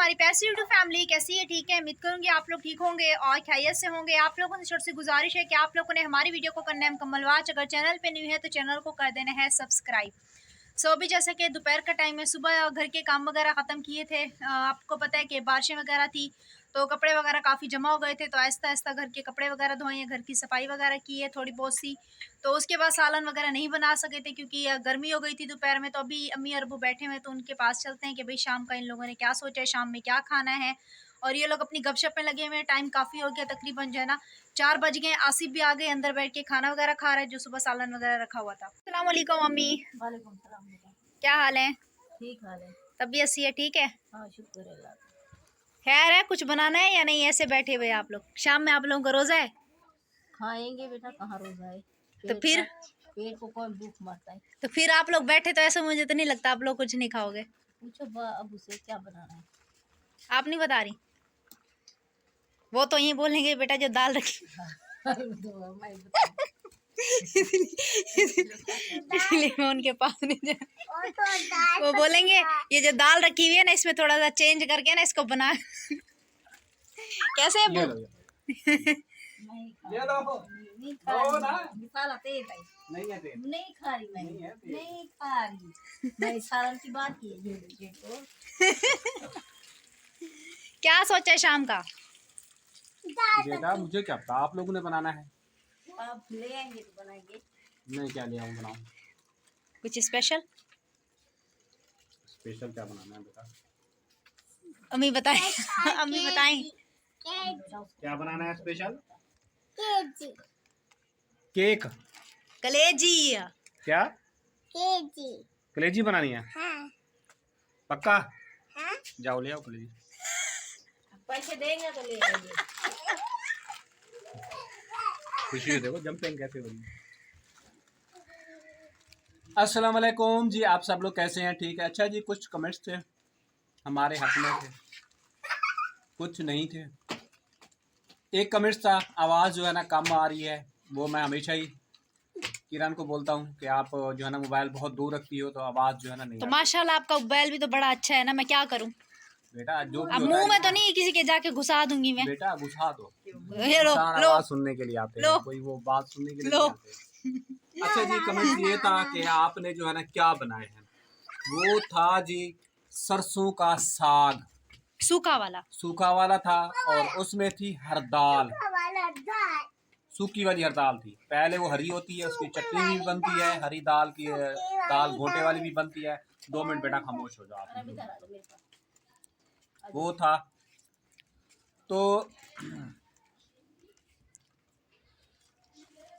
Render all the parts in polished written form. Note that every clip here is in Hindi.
हमारी पैसी यूट्यूब फैमिली कैसी है? ठीक है, उम्मीद करूंगी आप लोग ठीक होंगे और खैरियत से होंगे। आप लोगों से छोटी सी गुजारिश है कि आप लोगों ने हमारी वीडियो को करना है मुकम्मल वॉच। अगर चैनल पे न्यू है तो चैनल को कर देना है सब्सक्राइब। सो अभी जैसे कि दोपहर का टाइम है, सुबह घर के काम वगैरह ख़त्म किए थे। आपको पता है कि बारिशें वगैरह थी तो कपड़े वगैरह काफ़ी जमा हो गए थे, तो आहिस्ता आहिस्ता घर के कपड़े वगैरह धोए हैं, घर की सफाई वगैरह की है थोड़ी बहुत सी। तो उसके बाद सालन वगैरह नहीं बना सके थे क्योंकि गर्मी हो गई थी दोपहर में। तो अभी अम्मी और अब्बू बैठे हुए हैं तो उनके पास चलते हैं कि भाई शाम का इन लोगों ने क्या सोचा है, शाम में क्या खाना है। और ये लोग अपनी गपशप में लगे हुए हैं। टाइम काफ़ी हो गया, तकरीबन जो है ना 4 बज गए। आसिफ भी आ गए, अंदर बैठ के खाना वगैरह खा रहे हैं जो सुबह सालन वगैरह रखा हुआ था। अस्सलाम वालेकुम अम्मी, वालेकुम सलाम। क्या हाल है? ठीक हाल है। तबीयत सी है? ठीक है, हाँ शुक्र है अल्लाह का। खैर है। कुछ बनाना है या नहीं? ऐसे बैठे हुए आप लोग? शाम में आप लोगों का रोज़ा है? खाएंगे बेटा, कहाँ रोजा है। तो फिर पेट को कौन भूख मारता है। आप लोग बैठे तो ऐसा मुझे तो नहीं लगता आप लोग कुछ नहीं खाओगे। पूछो अब उसे क्या बनाना है। आप नहीं बता रही? वो तो यही बोलेंगे बेटा जो दाल रखी। तो मैं बताऊं। इसलिए मैं उनके पास नहीं जा। वो बोलेंगे ये जो दाल रखी हुई है ना, इसमें थोड़ा सा चेंज करके ना इसको बना। कैसे है वो? नहीं खा रही नहीं खा रही नहीं खा रही मैं सालन की बात की है तो। क्या सोचा है शाम का? बेटा मुझे क्या पता, आप लोगों ने बनाना है। आप ले आएंगे तो बनाएंगे। मैं क्या ले आऊँ बनाऊँ? कुछ स्पेशल? स्पेशल क्या बनाना है बेटा? अम्मी बताएं। अम्मी बताएं। क्या बनाना है स्पेशल? केक। कलेजी। क्या कलेजी बनानी है? हाँ। पक्का? हाँ? जाओ ले आओ कलेजी। पैसे देंगे तो ले आएंगे। खुशी से देखो जंपिंग कैसे बनी। अस्सलाम वालेकुम जी, आप सब लोग कैसे हैं? ठीक है। अच्छा जी, कुछ कमेंट्स थे हमारे हक में थे, कुछ नहीं थे। एक कमेंट्स था, आवाज़ जो है ना कम आ रही है। वो मैं हमेशा ही किरण को बोलता हूँ कि आप जो है ना मोबाइल बहुत दूर रखती हो तो आवाज़ जो है ना नहीं तो आती। माशाल्लाह आपका मोबाइल भी तो बड़ा अच्छा है ना, मैं क्या करूं? बेटा जो भी अब होता मुंह है में तो नहीं किसी के जाके घुसा दूंगी मैं। बेटा घुसा दो। ये लो इंसान लो आवाज सुनने के लिए आते लो हैं, कोई वो बात सुनने के लिए लो। नहीं आते। अच्छा जी, कमेंट ये था कि आपने जो है ना क्या बनाए हैं। वो था जी सरसों का साग, सूखा वाला था, और उसमें थी हर दाल, सूखी वाली हर दाल थी। पहले वो हरी होती है, उसकी चटनी भी बनती है, हरी दाल की दाल घोटे वाली भी बनती है। 2 मिनट बेटा खामोश हो जाओ आप। वो था तो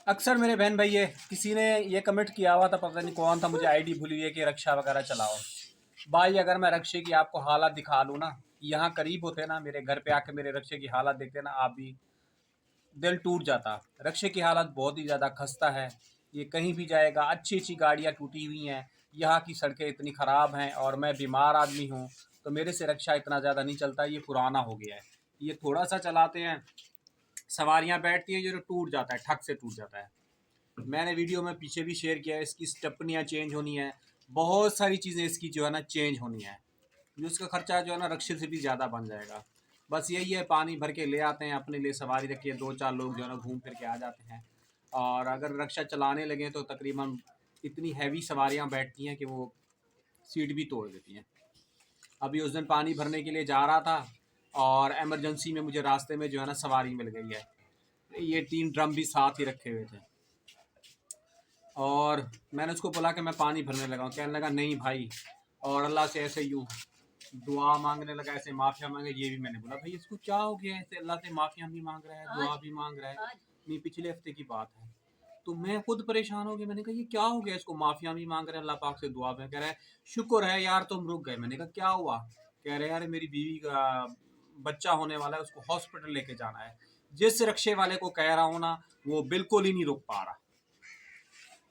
अक्सर मेरे बहन भाई किसी ने ये कमेंट किया हुआ था, पता नहीं कौन था, मुझे आईडी भूली है कि रक्षा वगैरह चलाओ। भाई अगर मैं रक्षे की आपको हालत दिखा लूँ ना, यहाँ करीब होते ना मेरे घर पे आके मेरे रक्षे की हालत देखते ना, आप भी दिल टूट जाता। रक्षे की हालत बहुत ही ज़्यादा खस्ता है। ये कहीं भी जाएगा, अच्छी अच्छी गाड़ियाँ टूटी हुई हैं, यहाँ की सड़कें इतनी ख़राब हैं, और मैं बीमार आदमी हूँ तो मेरे से रक्षा इतना ज़्यादा नहीं चलता। ये पुराना हो गया है, ये थोड़ा सा चलाते हैं, सवारियाँ बैठती हैं, जो टूट जाता है, ठक से टूट जाता है। मैंने वीडियो में पीछे भी शेयर किया है, इसकी स्टेपनियाँ चेंज होनी है, बहुत सारी चीज़ें इसकी जो है ना चेंज होनी है, जो उसका खर्चा जो है ना रक्षे से भी ज़्यादा बन जाएगा। बस यही है, पानी भर के ले आते हैं, अपने लिए सवारी रखिए, 2-4 लोग जो है ना घूम फिर के आ जाते हैं। और अगर रक्षा चलाने लगे तो तकरीबन इतनी हैवी सवारियाँ बैठती हैं कि वो सीट भी तोड़ देती हैं। अभी उस दिन पानी भरने के लिए जा रहा था और एमरजेंसी में मुझे रास्ते में जो है ना सवारी मिल गई है। ये 3 ड्रम भी साथ ही रखे हुए थे, और मैंने उसको बोला कि मैं पानी भरने लगा हूँ, कहने लगा नहीं भाई, और अल्लाह से ऐसे यूँ दुआ मांगने लगा, ऐसे माफ़िया मांगे। ये भी मैंने बोला भाई इसको क्या हो गया, ऐसे अल्लाह से माफ़िया भी मांग रहा है, दुआ भी मांग रहा है। नहीं, पिछले हफ्ते की बात है। तो मैं खुद परेशान हो गया, मैंने कहा ये क्या हो गया इसको, माफ़िया भी मांग रहे हैं, अल्लाह पाक से दुआ में। कह रहा है शुक्र है यार तुम रुक गए। मैंने कहा क्या हुआ? कह रहे यार मेरी बीवी का बच्चा होने वाला है, उसको हॉस्पिटल लेके जाना है। जिस रक्षे वाले को कह रहा हूँ ना, वो बिल्कुल ही नहीं रुक पा रहा।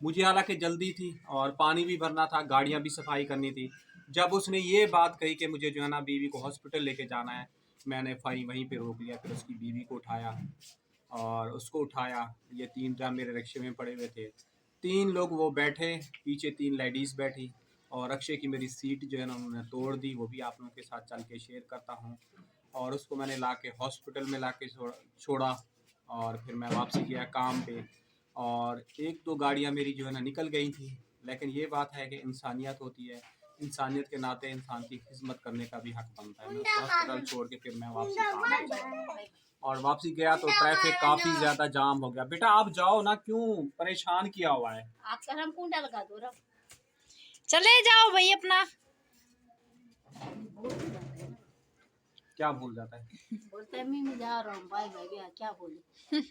मुझे हालांकि जल्दी थी और पानी भी भरना था, गाड़ियाँ भी सफाई करनी थी। जब उसने ये बात कही कि मुझे जो है ना बीवी को हॉस्पिटल लेके जाना है, मैंने वहीं पे रोक लिया। फिर उसकी बीवी को उठाया और उसको उठाया। ये 3 ड्रम मेरे रिक्शे में पड़े हुए थे, 3 लोग वो बैठे, पीछे 3 लेडीज़ बैठी। और रक्षे की मेरी सीट जो है ना उन्होंने तोड़ दी, वो भी आप लोगों के साथ चल के शेयर करता हूँ। और उसको मैंने ला के हॉस्पिटल में ला के छोड़ा और फिर मैं वापसी गया काम पे। और एक दो गाड़ियाँ मेरी जो है ना निकल गई थी, लेकिन ये बात है कि इंसानियत होती है, इंसानियत के नाते इंसान की खिदमत करने का भी हक बनता है। मैं हॉस्पिटल छोड़ के फिर मैं वापसी काम पे और वापसी गया तो ट्रैफिक काफ़ी ज़्यादा जाम हो गया। बेटा आप जाओ ना, क्यों परेशान किया हुआ है? आपका हम कुंडा लगा दो रब। चले जाओ भाई अपना। क्या भूल जाता है? बोलते अम्मी मैं जा रहा हूँ, बाय बाय गया, क्या बोले।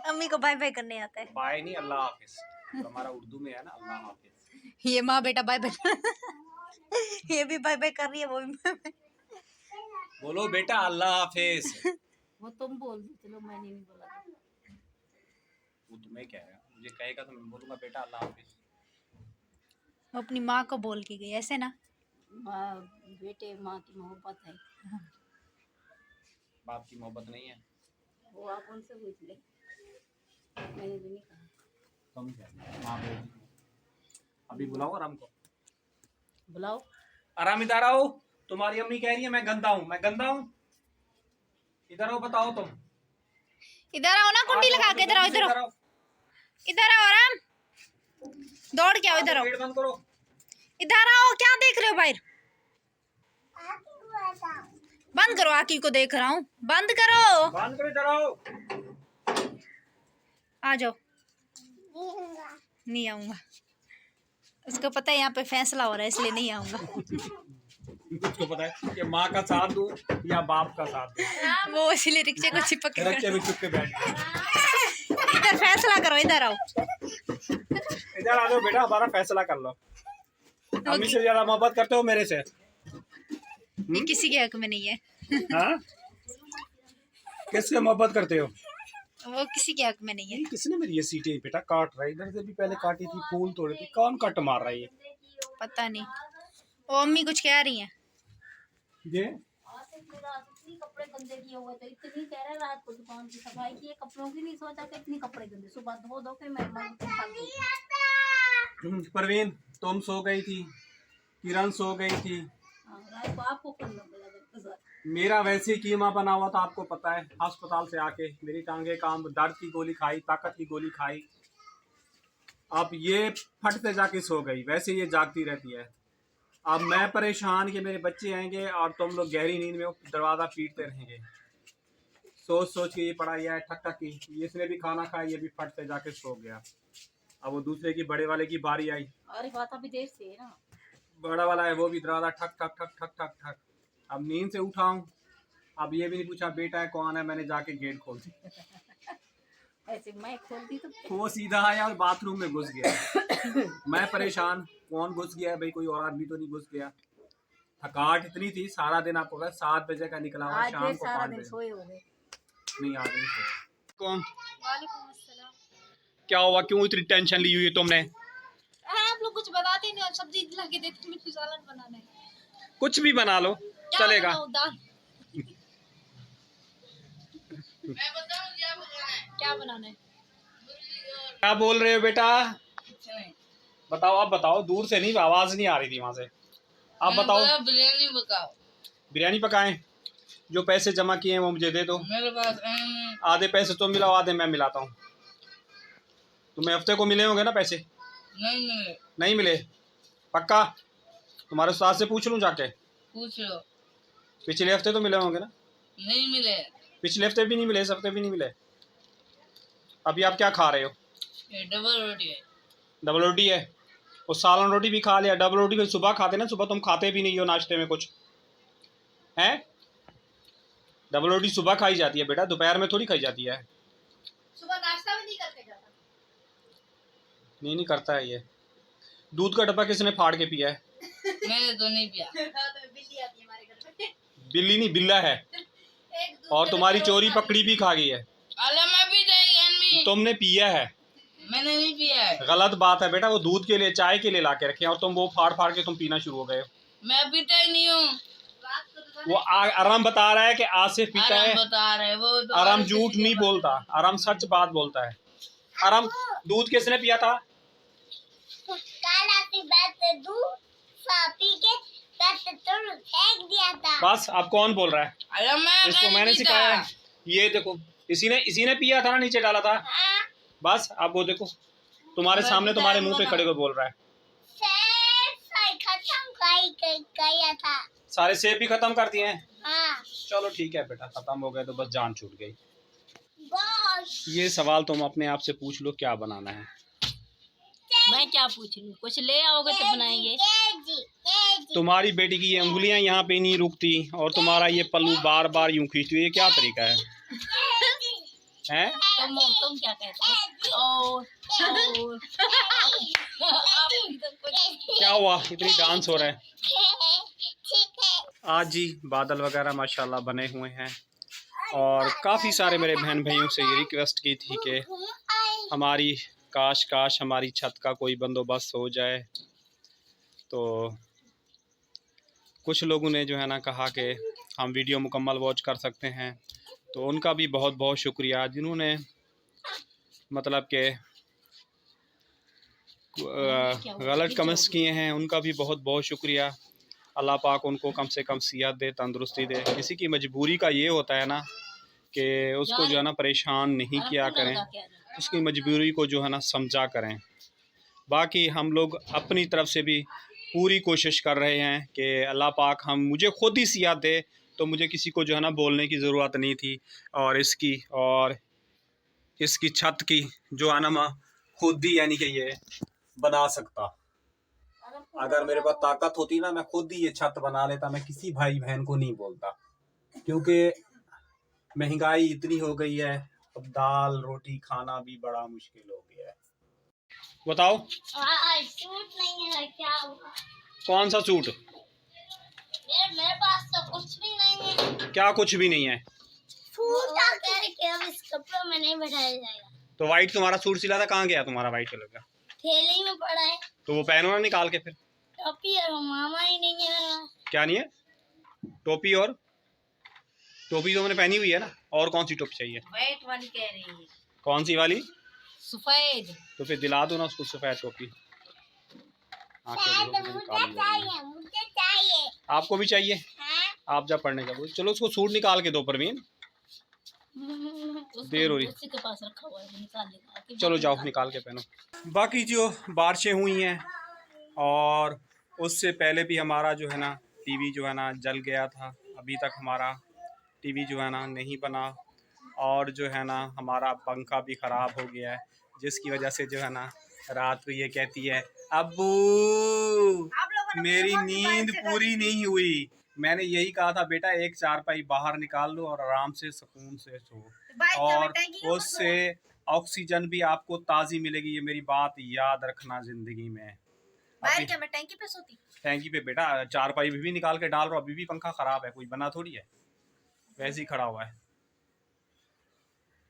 अम्मी को बाय बाय करने आता है। बाय नहीं, अल्लाह हाफिज। तो हमारा उर्दू में है ना अल्लाह हाफिज। ये माँ बेटा बाय बाय ये भी बाय बाय कर रही है, वो भी बोलो बेटा अल्लाह हाफिज। वो तुम बोल दो, चलो मैंने नहीं बोला। वो तुम्हें क्या है, मुझे कहेगा तो मैं बोलूँगा बेटा अल्लाह हाफिज। वो अपनी माँ को बोल के गई ऐसे ना। माँ बेटे माँ की मोहब्बत है। बाप की मोहब्बत नहीं है। वो आप उनसे पूछ ले, मैंने तो नहीं कहा। तुम क्या माँ बोल, अभी बुलाओ आराम को। बुलाओ आराम इधर आओ। तुम्हारी अम्मी कह रही है मैं गंदा हूँ, मैं गंदा हूँ? इधर आओ, बताओ तुम। इधर आओ ना, कुंडी लगा के इधर आओ, इधर आओ, इधर आओ आराम, दौड़ के आओ, इधर आओ, गेट बंद करो। इधर आओ, क्या देख रहे हो बाहर? बंद करो, आकी को देख रहा हूँ, बंद करो, बंद करो, इधर आओ। आ जाओ। नहीं आऊंगा, उसको पता है यहाँ पे फैसला हो रहा है इसलिए नहीं आऊंगा। उसको पता है कि माँ का साथ दूं या बाप का साथ दूं। वो इसलिए रिक्शे को चिपक के रक्षे में चुप के बैठ गया। इधर फैसला करो, इधर आओ, इधर आ जाओ बेटा, हमारा फैसला कर लो। अम्मी से ज्यादा मोहब्बत करते हो मेरे से? ये किसी के हक में नहीं है। हाँ, किससे मोहब्बत करते हो? वो किसी के हक में नहीं है। ये किसने मेरी ये सीटें बेटा काट रहा है? इधर से भी पहले काटी थी, फूल तोड़े थे, कौन कट मार रहा है ये? पता नहीं, वो अम्मी कुछ कह रही हैं। ये इतनी कपड़े गंदे किए हुए थे, इतनी कह रहे रात को दुकान की सफाई की, कपड़ों की नहीं सोचा कि इतनी कपड़े गंदे, सुबह धो धो के मैं परवीन तुम सो गई थी, किरण सो गई थी, रात को आपको करना पड़ा। मेरा वैसे कीमा बना हुआ था, आपको पता है। अस्पताल से आके मेरी टांगे काम, दर्द की गोली खाई, ताकत की गोली खाई, अब ये फटते जाके सो गई। वैसे ये जागती रहती है। अब मैं परेशान कि मेरे बच्चे आएंगे और तुम लोग गहरी नींद में दरवाज़ा पीटते रहेंगे। सोच सोच के ये पढ़ाई है ठक ठक की, इसने भी खाना खाया, ये भी फटते जाके सो गया। अब वो दूसरे की, बड़े वाले की बारी आई। अरे बात अभी देर से है ना। बड़ा वाला है, वो भी दरवाज़ा ठक ठक ठक ठक ठक ठक। अब नींद से उठा हूँ, अब ये भी नहीं पूछा बेटा है कौन है, मैंने जाके गेट खोल दी। ऐसे मैं खोलती तो वो सीधा आया और बाथरूम में घुस गया। मैं परेशान, कौन घुस गया भाई, कोई और आदमी तो नहीं घुस गया। थकावट इतनी थी, सारा दिन आपको पता है 7 बजे का निकला हुआ, आज शाम फिर को सारा 5 दिन बजे। सोए हो गए। नहीं आज नहीं सोया। कौन? वालेकुम अस्सलाम। क्या हुआ, क्यों इतनी टेंशन ली हुई है तुमने? आप लोग कुछ बताते नहीं और सब्जी ला के देते, मिर्ची सालन बनाना है। कुछ भी बना लो चलेगा। दाल क्या बनाना है? क्या बोल रहे हो बेटा? बताओ, आप बताओ, दूर से नहीं, आवाज नहीं आ रही थी वहां से। आप बताओ। बिरयानी पकाओ। बिरयानी पकाएं? जो पैसे जमा किए हैं वो मुझे दे दो। मेरे पास आधे पैसे तुम मिलाओ, आधे मैं मिलाता हूँ। तुम्हें हफ्ते को मिले होंगे ना पैसे? नहीं मिले। नहीं मिले? पक्का? तुम्हारे उस्ताद से पूछ लूँ जाके? पूछ लो। पिछले हफ्ते तो मिले होंगे ना? नहीं मिले। पिछले हफ्ते भी नहीं मिले, इस हफ्ते भी नहीं मिले। अभी आप क्या खा रहे हो? ये डबल रोटी है। डबल रोटी है? और सालन रोटी भी खा लिया। डबल रोटी भी सुबह खाते ना, सुबह तुम खाते भी नहीं हो नाश्ते में कुछ, हैं? डबल रोटी सुबह खाई जाती है बेटा, दोपहर में थोड़ी खाई जाती है। सुबह नाश्ता भी नहीं करके जाता? नहीं करता है ये। दूध का डब्बा किसने फाड़ के पिया है? मैंने तो नहीं पिया। बिल्ली आती है हमारे घर में। बिल्ली नहीं, बिल्ला है। और तुम्हारी चोरी पकड़ी भी खा गई है। अल्लाह मैं भी जाएगी। तुमने पिया है? मैंने नहीं पिया है। गलत बात है बेटा, वो दूध के लिए, चाय के लिए ला के रखे और तुम वो फाड़ फाड़ के तुम पीना शुरू हो गए हो। मैं पीता ही नहीं हूँ। वो आराम बता रहा है कि आसिफ पीता है। बता रहे वो तो आराम झूठ नहीं बोलता, आराम सच बात बोलता है। आराम दूध किसने पिया था? पी के तो फेंक दिया था। बस अब कौन बोल रहा है? अरे इसको मैंने सिखाया है। ये देखो, इसी ने पिया था ना, नीचे डाला था। हाँ। बस अब वो देखो तुम्हारे सामने तुम्हारे मुंह पे खड़े को बोल रहा है। खत्म किया था। सारे सेब भी खत्म कर दिए हैं। हाँ। चलो ठीक है बेटा, खत्म हो गए तो बस जान छूट गई। बॉस। ये सवाल तुम अपने आप से पूछ लो, क्या बनाना है? मैं क्या पूछ लूं? कुछ ले आओगे तो बनाएंगे। तुम्हारी बेटी की ये उंगलियां यहाँ पे नहीं रुकती और तुम्हारा ये पल्लू बार बार यूं खींचती है, ये क्या तरीका है? हैं? तुम क्या कहते हो? क्या हुआ, इतनी डांस हो रहा है? आज जी बादल वगैरह माशाल्लाह बने हुए हैं और काफ़ी सारे मेरे बहन भाइयों से ये रिक्वेस्ट की थी कि हमारी काश हमारी छत का कोई बंदोबस्त हो जाए। तो कुछ लोगों ने जो है ना कहा कि हम वीडियो मुकम्मल वॉच कर सकते हैं, तो उनका भी बहुत बहुत शुक्रिया। जिन्होंने मतलब के गलत कमेंट्स किए हैं उनका भी बहुत बहुत शुक्रिया। अल्लाह पाक उनको कम से कम सेहत दे, तंदुरुस्ती दे। किसी की मजबूरी का ये होता है ना कि उसको जो है ना परेशान नहीं किया करें, उसकी मजबूरी को जो है ना समझा करें। बाकी हम लोग अपनी तरफ से भी पूरी कोशिश कर रहे हैं कि अल्लाह पाक मुझे खुद ही सेहत दे, तो मुझे किसी को जो है ना बोलने की ज़रूरत नहीं थी। और इसकी छत की जो है ना मैं खुद ही यानी कि ये बना सकता। अगर मेरे पास ताकत होती ना, मैं खुद ही ये छत बना लेता। मैं किसी भाई बहन को नहीं बोलता, क्योंकि महंगाई इतनी हो गई है, अब दाल रोटी खाना भी बड़ा मुश्किल हो गया है। बताओ सूट नहीं है क्या हुआ? कौन सा सूट? मेरे पास तो कुछ भी नहीं है। क्या कुछ भी नहीं है? सूट अब इस कपड़ों में नहीं बैठाया जाएगा। तो वाइट तुम्हारा सूट सिला था, कहाँ गया तुम्हारा वाइट कलर का? थैली में पड़ा है। तो वो पहनो ना निकाल के फिर। टोपी और मामा ही नहीं है। क्या नहीं है? टोपी टोपी तो मैंने पहनी हुई है ना। और कौन सी टोपी चाहिए? व्हाइट वाली कह रही है। कौन सी वाली? सफेद। तो फिर दिला दो ना उसको सफेद टोपी। मुझे चाहिए। आपको भी चाहिए? हाँ? आप जब पढ़ने का चलो उसको सूट निकाल के दो परवीन, देर हो रही। उसी के पास रखा हुआ है, निकाल लेगा। चलो जाओ निकाल के पहनो। बाकी जो बारिशें हुई हैं और उससे पहले भी हमारा जो है ना टीवी जो है ना जल गया था। अभी तक हमारा टीवी जो है ना नहीं बना और जो है ना हमारा पंखा भी ख़राब हो गया है, जिसकी वजह से जो है ना रात को ये कहती है अब्बू मेरी नींद पूरी नहीं हुई। मैंने यही कहा था बेटा एक चारपाई बाहर निकाल लो और आराम से सुकून से सो, और उससे ऑक्सीजन भी आपको ताज़ी मिलेगी। ये मेरी बात याद रखना ज़िंदगी में। बाहर क्या मैं टैंकी पे सोती? टैंकी पे बेटा चारपाई भी निकाल के डाल रहा हूँ। अभी भी पंखा खराब है, कोई बना थोड़ी है, वैसे ही खड़ा हुआ है।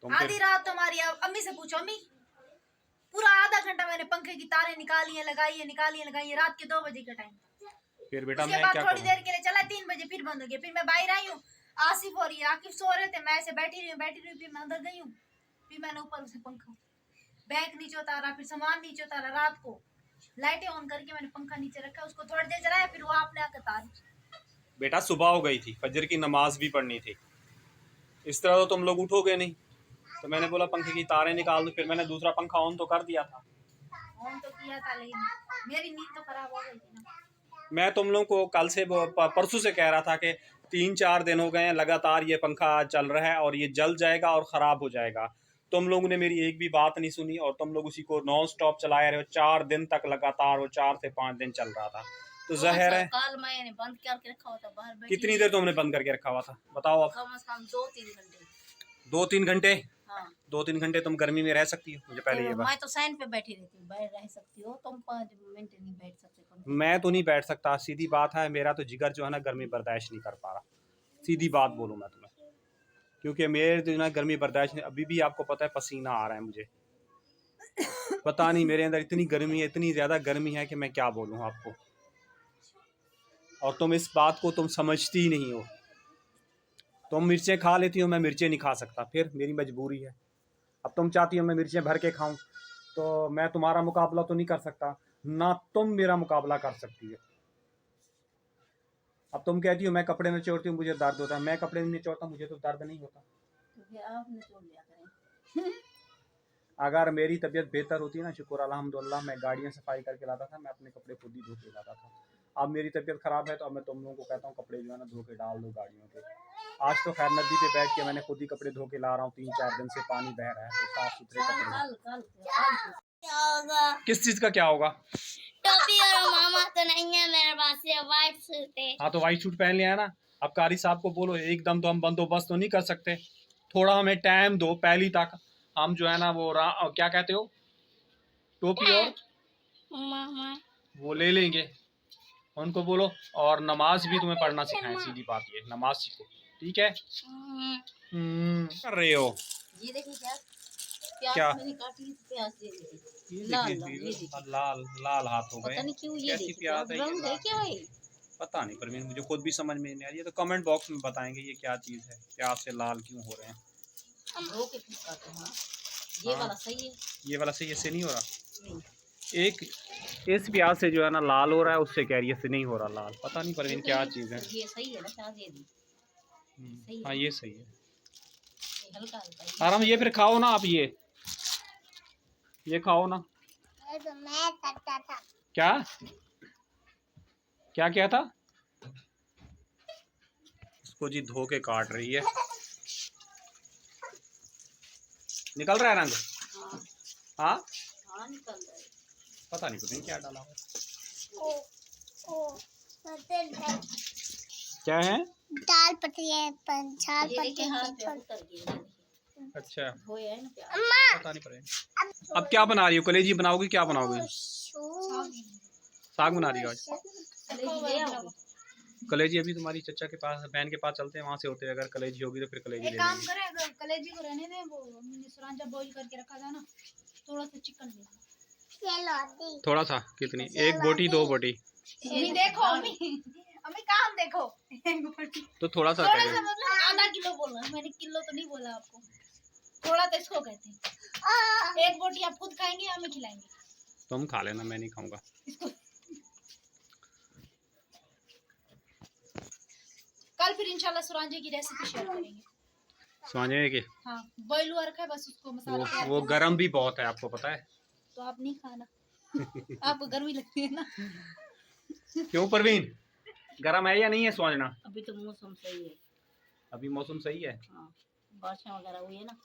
आधी रात तुम्हारी अम्मी से पूछो, अम्मी पूरा आधा घंटा मैंने पंखे की तारें निकाली है लगाई है रात के 2 बजे का टाइम। फिर बेटा उसके बाद थोड़ी देर के लिए चला, 3 बजे फिर बंद हो गया। फिर मैं बाहर आई हूँ, आसिफ और ये आकिफ सो रहे थे, मैं ऐसे बैठी रही हूँ। फिर मैं अंदर गई हूँ, फिर मैंने ऊपर से पंखा बैग नीचे उतारा, फिर सामान नीचे उतारा। रात को लाइटें ऑन करके मैंने पंखा नीचे रखा, उसको थोड़ी देर चलाया, फिर वो आपने आकर तार। बेटा सुबह हो गई थी, फजर की नमाज भी पढ़नी थी, इस तरह तो तुम लोग उठोगे नहीं। तो मैंने बोला पंखे की तारें निकाल दो, फिर मैंने दूसरा पंखा ऑन तो कर दिया था। ऑन तो किया था, लेकिन मेरी नींद तो खराब हो गई थी ना। मैं तुम लोगों को कल से परसों से कह रहा था कि 3-4 दिन हो गए हैं लगातार ये पंखा चल रहा है और ये जल जाएगा और ख़राब हो जाएगा। तुम लोगों ने मेरी एक भी बात नहीं सुनी और तुम लोग उसी को नॉन स्टॉप चलाए रहे हो। 4 दिन तक लगातार वो 4 से 5 दिन चल रहा था। तो ज़ाहिर है कल मैंने बंद करके रखा हुआ था बाहर बैठी। कितनी देर तुमने बंद करके रखा हुआ था बताओ अब? कम से कम 2-3 घंटे। 2-3 घंटे? हाँ। 2-3 घंटे तुम गर्मी में रह सकती हो? मुझे पहले ये बात। मैं तो साइन पे बैठी रहती हूँ, बाहर रह सकती हो तुम, 5 मिनट नहीं बैठ सकते। मैं तो नहीं बैठ सकता, सीधी बात है। मेरा तो जिगर जो है ना गर्मी बर्दाश्त नहीं कर पा रहा, सीधी बात बोलूँ मैं तुम्हें, क्योंकि मेरे जो ना गर्मी बर्दाश्त नहीं। अभी भी आपको पता है पसीना आ रहा है मुझे, पता नहीं मेरे अंदर इतनी गर्मी है, इतनी ज़्यादा गर्मी है कि मैं क्या बोलूँ आपको। और तुम इस बात को तुम समझती ही नहीं हो। तुम मिर्चें खा लेती हो, मैं मिर्चें नहीं खा सकता, फिर मेरी मजबूरी है। अब तुम चाहती हो मैं मिर्चें भर के खाऊं, तो मैं तुम्हारा मुकाबला तो नहीं कर सकता, ना तुम मेरा मुकाबला कर सकती है। अब तुम कहती हो मैं कपड़े निचोड़ती हूँ मुझे दर्द होता है, मैं कपड़े नहीं निचोड़ता मुझे तो दर्द नहीं होता। तो फिर आप निचोड़ लिया करें। अगर मेरी तबीयत बेहतर होती है ना, शुक्र अल्हम्दुलिल्लाह, मैं गाड़ियाँ सफाई करके लाता था, मैं अपने कपड़े खुद ही धो के लाता था। अब मेरी तबीयत ख़राब है तो अब मैं तुम लोगों को कहता हूँ कपड़े जो है ना धो के डाल दो गाड़ियों के। आज तो खैर नदी पे बैठ के मैंने खुद ही कपड़े धो के ला रहा हूँ, 3-4 दिन से पानी बह रहा है तो साफ सुथरे कपड़े। कल क्या होगा? किस चीज़ का क्या होगा? टोपी और मामा तो नहीं है मेरे पास, ये व्हाइट सूट है। हाँ तो वाइट सूट पहन लिया है ना। अब कारी साहब को बोलो एकदम तो हम बंदोबस्त तो नहीं कर सकते, थोड़ा हमें टाइम दो, पहली तक हम जो है ना वो क्या कहते हो, टोपी और मामा वो ले लेंगे। उनको बोलो और नमाज भी तुम्हें पढ़ना सिखाएं, सीधी बात ये, नमाज सीखो, ठीक है। कर रहे हो ये देखिए क्या क्या? प्याज मैंने काटी, प्याज दे दी। ये लाल देखिए लाल, ये देखिए। लाल लाल हाथ हो गए। पता नहीं क्यों ये कैसी देखिए प्याज है ये रंग है लाल? क्या है? पता नहीं परवीन, मुझे खुद भी समझ में नहीं आ रही है, तो कमेंट बॉक्स में बताएंगे ये क्या चीज़ है, प्याज से लाल क्यों हो रहे हैं। हम धो के फिर काटे। हाँ ये हाँ। वाला सही है। ये वाला सही, इससे नहीं हो रहा। नहीं एक इस प्याज से जो है ना लाल हो रहा है, उससे कह रही है इससे नहीं हो रहा लाल, पता नहीं परवीन क्या चीज़ है। ये सही है ना, प्याज ये दी सही है। हाँ ये सही है। ये हल्का हल्का आराम, ये फिर खाओ ना आप, ये खाओ ना। ये तो मैं करता था। क्या क्या क्या था? इसको जी धो के काट रही है, निकल रहा है रंग। हाँ हाँ हाँ निकल रहा है। पता नहीं कुछ क्या डाला हुआ। ओ पतेल है। क्या है? दाल पत्ती है, पंचार ये देखिए हाथ पे पत्ती। उतर गया, ये देखिए। अच्छा धोया है ना प्याज। अम्मा पता नहीं पड़ेगा। अब क्या बना रही हो? कलेजी बनाओगी? क्या बनाओगी? साग बना रही हो आज? कलेजी ले आओगे? कलेजी अभी तुम्हारी चचा के पास, बहन के पास चलते हैं, वहाँ से होते हैं, अगर कलेजी होगी तो फिर कलेजी एक ले काम लेंगे। करें, अगर कलेजी को रहने दें, वो हमने सुरांजा बॉईल करके रखा था ना, थोड़ा सा चिकन ले लो। चलो दी। थोड़ा सा कितनी? एक बोटी, 2 बोटी? अम्मी देखो, अम्मी अम्मी काम देखो। एक बोटी। तो थोड़ा सा थोड़ा करें। सा मतलब आधा किलो बोला मैंने, किलो तो नहीं बोला आपको। थोड़ा तो इसको कहते हैं। एक बोटी आप खुद खाएंगे या हमें खिलाएंगे? तुम खा लेना, मैं नहीं खाऊंगा। इसको कल फिर इंशाल्लाह सुरांजे की रेसिपी शेयर करेंगे। समझे कि हाँ बॉईल हुआ रखा है, बस उसको मसाला तैयार वो करना। गरम भी बहुत है, आपको पता है। तो आप नहीं खाना। आपको गर्मी लगती है ना। क्यों परवीन, गरम है या नहीं है सोचना? अभी तो मौसम सही है। अभी मौसम सही है। हाँ बारिशें वगैरह हुई है ना।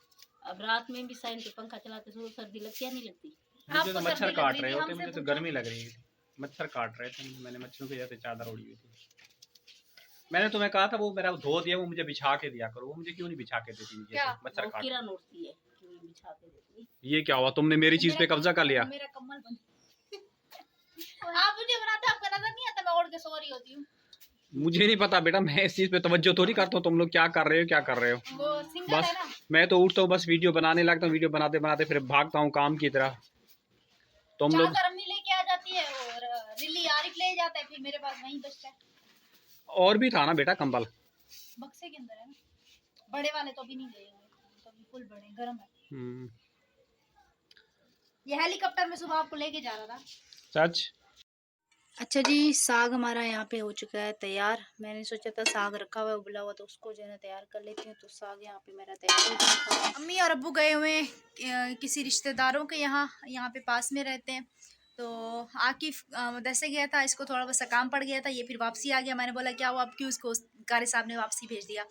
अब रात में भी साइन पे पंखा चलाते तो सर्दी लगती है नहीं लगती? मुझे आपको तो सर्दी मच्छर लग काट रही रहे थी, होते, हमसे मुझे तो पूछो। गर्मी लग रही थी, मच्छर काट रहे थे, मैंने मच्छरों के जैसे चादर ओढ़ी हुई थी। मैंने तुम्हें कहा था वो मेरा धो दिया, वो मुझे बिछा के दिया करो, वो मुझे क्यों नहीं बिछा के देती मुझे? क्या? मच्छर वो काट किरण रहे। उठती है कि बिछा के देती है। ये क्या हुआ, तुमने मेरी चीज पे कब्जा कर लिया? मेरा कम्बल बन। आप मुझे बनाते, आपको नजर नहीं आता मैं ओढ़ के सो रही होती हूँ। मुझे नहीं पता बेटा, मैं इस चीज पे तवज्जो थोड़ी करता हूँ, तुम लोग क्या कर रहे हो क्या कर रहे हो। वो सिंगल बस है ना। मैं तो उठता हूँ, बस वीडियो बनाने लगता हूँ, वीडियो बनाते बनाते फिर भागता हूँ काम की तरह। तुम लोग चादर अम्मी लेके आ जाती है और रिली आरिफ ले जाता है, फिर मेरे पास वहीं बचता है। और भी था ना बेटा कंबल? बक्से के अंदर है ना, बड़े वाले तो अभी नहीं गए हुए, तो अभी फुल बड़े गर्म है। ये हेलीकॉप्टर में सुबह आपको लेके जा रहा था। सच? अच्छा जी, साग हमारा यहाँ पे हो चुका है तैयार। मैंने सोचा था साग रखा हुआ है उबला हुआ, तो उसको जो है ना तैयार कर लेती हूँ। तो साग यहाँ पे मेरा तैयार हो चुका है। अम्मी और अब्बू गए हुए हैं किसी रिश्तेदारों के यहाँ पे पास में रहते हैं। तो आकिफ मदरसे गया था, इसको थोड़ा सा काम पड़ गया था, ये फिर वापसी आ गया। मैंने बोला क्या हुआ, अब क्यों इसको कारी साहब ने वापसी भेज दिया?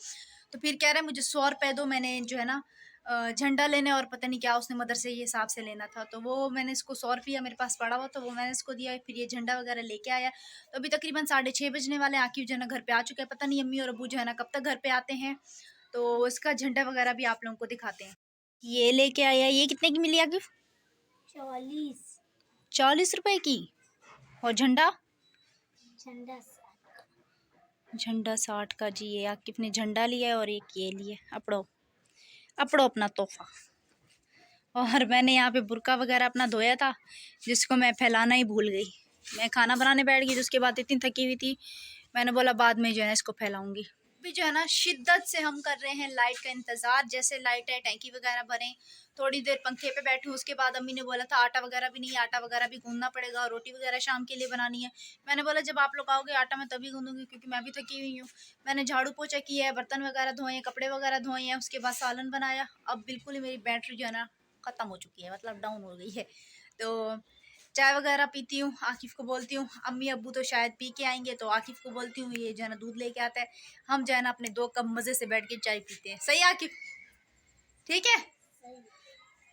तो फिर कह रहे हैं मुझे 100 रुपये दो, मैंने जो है ना झंडा लेने और पता नहीं क्या उसने मदरसे ये हिसाब से लेना था। तो वो मैंने इसको 100 रुपया मेरे पास पड़ा हुआ, तो वो मैंने इसको दिया। फिर ये झंडा वगैरह लेके आया। तो अभी तकरीबन 6:30 बजने वाले। आकिफ जो है ना घर पे आ चुके हैं, पता नहीं अम्मी और अब्बू जो है ना कब तक घर पे आते हैं। तो इसका झंडा वगैरह भी आप लोगों को दिखाते हैं। ये लेके आया, ये कितने की मिली आकिफ? 40 रुपए की। और झंडा? झंडा 60 का जी। ये आकिफ ने झंडा लिया है और एक ये लिए अपड़ो अपना तोहफा। और मैंने यहाँ पे बुरका वगैरह अपना धोया था, जिसको मैं फैलाना ही भूल गई। मैं खाना बनाने बैठ गई, जिसके बाद इतनी थकी हुई थी, मैंने बोला बाद में जो है इसको फैलाऊंगी। भी जो है ना शिद्दत से हम कर रहे हैं लाइट का इंतज़ार। जैसे लाइट है टैंकी वगैरह भरें, थोड़ी देर पंखे पे बैठूं, उसके बाद अम्मी ने बोला था आटा वगैरह भी नहीं, आटा वगैरह भी गूंदना पड़ेगा और रोटी वगैरह शाम के लिए बनानी है। मैंने बोला जब आप लोग आओगे आटा मैं तभी गूंदूंगी, क्योंकि मैं भी थकी हुई हूँ। मैंने झाड़ू पोछा किया है, बर्तन वगैरह धोए हैं, कपड़े वगैरह धोए हैं, उसके बाद सालन बनाया। अब बिल्कुल ही मेरी बैटरी जो है ना ख़त्म हो चुकी है, मतलब डाउन हो गई है। तो चाय वगैरह पीती हूँ, आकिफ़ को बोलती हूँ, अम्मी अब्बू तो शायद पी के आएंगे, तो आकिफ़ को बोलती हूँ ये जो है ना दूध लेके आता है, हम जो है ना अपने 2 कप मज़े से बैठ के चाय पीते हैं। सही आकिफ़? ठीक है,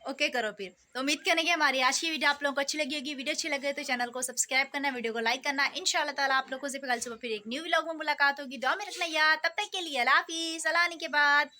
ओके करो फिर। तो उम्मीद करने की हमारी आज की वीडियो आप लोगों को अच्छी लगी होगी। वीडियो अच्छी लगे तो चैनल को सब्सक्राइब करना, वीडियो को लाइक करना। इंशाल्लाह ताला आप लोगों से कल सुबह फिर एक न्यू व्लॉग में मुलाकात होगी। दुआ में रखना याद, तब तक के लिए अल्लाह हाफिज़। अल्लाह आने के बाद।